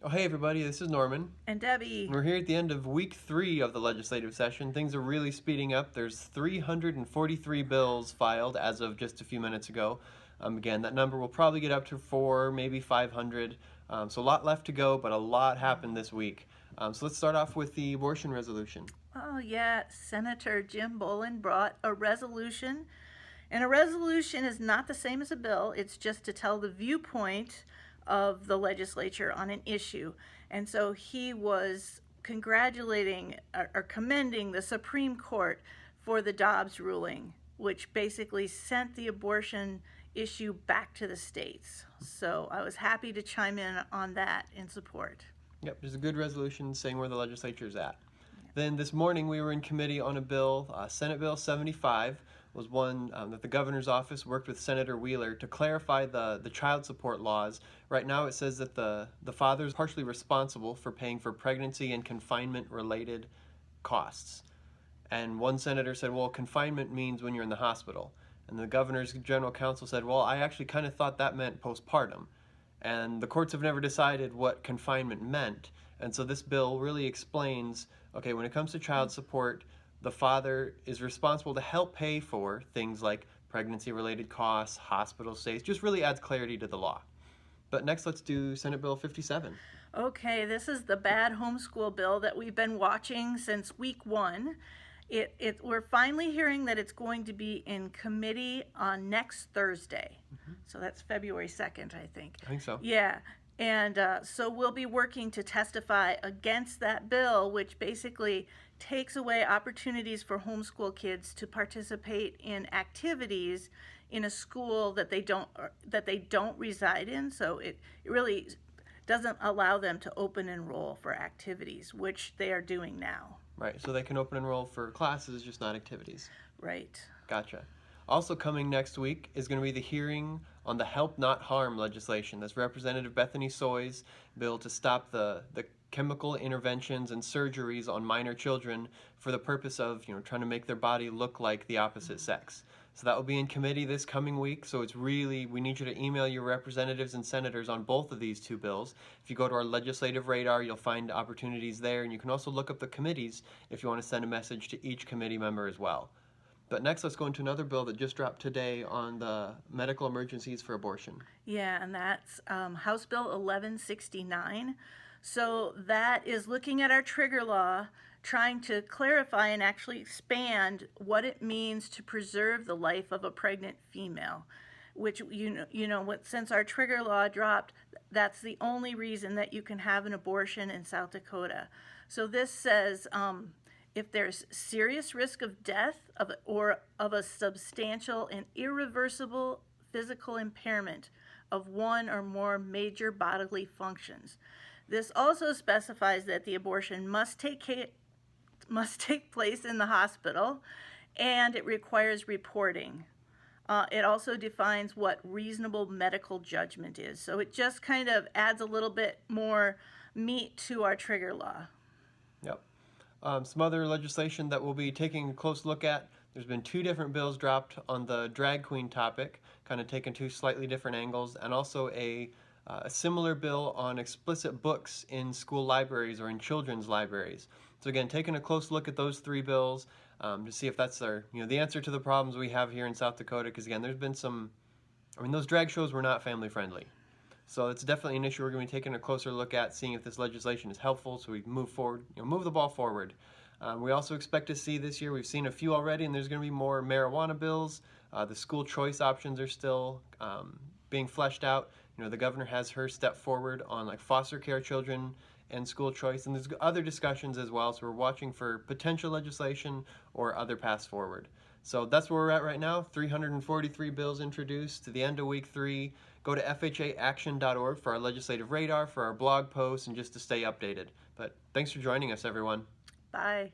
Oh, hey everybody, this is Norman. And Debbie. We're here at the end of week 3 of the legislative session. Things are really speeding up. There's 343 bills filed as of just a few minutes ago. Again, that number will probably get up to 4, maybe 500. So a lot left to go, but a lot happened this week. So let's start off with the abortion resolution. Oh, yeah, Senator Jimbo brought a resolution. And a resolution is not the same as a bill, it's just to tell the viewpoint of the legislature on an issue. And so he was congratulating or commending the Supreme Court for the Dobbs ruling, which basically sent the abortion issue back to the states. So I was happy to chime in on that in support. Yep, there's a good resolution saying where the legislature is at. Then this morning we were in committee on a bill, Senate Bill 75 was one that the governor's office worked with Senator Wheeler to clarify the child support laws. Right now it says that the father is partially responsible for paying for pregnancy and confinement related costs. And one senator said, well, confinement means when you're in the hospital. And the governor's general counsel said, well, I actually kind of thought that meant postpartum. And the courts have never decided what confinement meant. And so this bill really explains, okay, when it comes to child support, the father is responsible to help pay for things like pregnancy-related costs, hospital stays, just really adds clarity to the law. But next, let's do Senate Bill 57. Okay, this is the bad homeschool bill that we've been watching since week 1. We're finally hearing that it's going to be in committee on next Thursday. So that's February 2nd, I think. I think so. Yeah, and so we'll be working to testify against that bill, which basically takes away opportunities for homeschool kids to participate in activities in a school that they don't reside in. So it really doesn't allow them to open enroll for activities, which they are doing now. Right, so they can open enroll for classes, just not activities. Right. Gotcha. Also coming next week is going to be the hearing on the Help Not Harm legislation. That's Representative Bethany Soy's bill to stop the chemical interventions and surgeries on minor children for the purpose of, trying to make their body look like the opposite sex. So that will be in committee this coming week. So we need you to email your representatives and senators on both of these two bills. If you go to our legislative radar, you'll find opportunities there. And you can also look up the committees if you want to send a message to each committee member as well. But next, let's go into another bill that just dropped today on the medical emergencies for abortion. Yeah, and that's House Bill 1169. So that is looking at our trigger law, trying to clarify and actually expand what it means to preserve the life of a pregnant female, which, since our trigger law dropped, that's the only reason that you can have an abortion in South Dakota. So this says if there's serious risk of death or of a substantial and irreversible physical impairment of one or more major bodily functions. This also specifies that the abortion must take place in the hospital, and it requires reporting. It also defines what reasonable medical judgment is. So it just kind of adds a little bit more meat to our trigger law. Yep. Some other legislation that we'll be taking a close look at. There's been 2 different bills dropped on the drag queen topic, kind of taking 2 slightly different angles, and also a similar bill on explicit books in school libraries or in children's libraries. So again, taking a close look at those 3 bills to see if that's the answer to the problems we have here in South Dakota. Because again, there's been those drag shows were not family friendly. So it's definitely an issue we're going to be taking a closer look at, seeing if this legislation is helpful so we move forward, move the ball forward. We also expect to see this year, we've seen a few already, and there's going to be more marijuana bills. The school choice options are still being fleshed out. The governor has her step forward on like foster care children and school choice, and there's other discussions as well. So we're watching for potential legislation or other paths forward. So that's where we're at right now. 343 bills introduced to the end of week 3. Go to fhaaction.org for our legislative radar, for our blog posts, and just to stay updated. But thanks for joining us, everyone. Bye.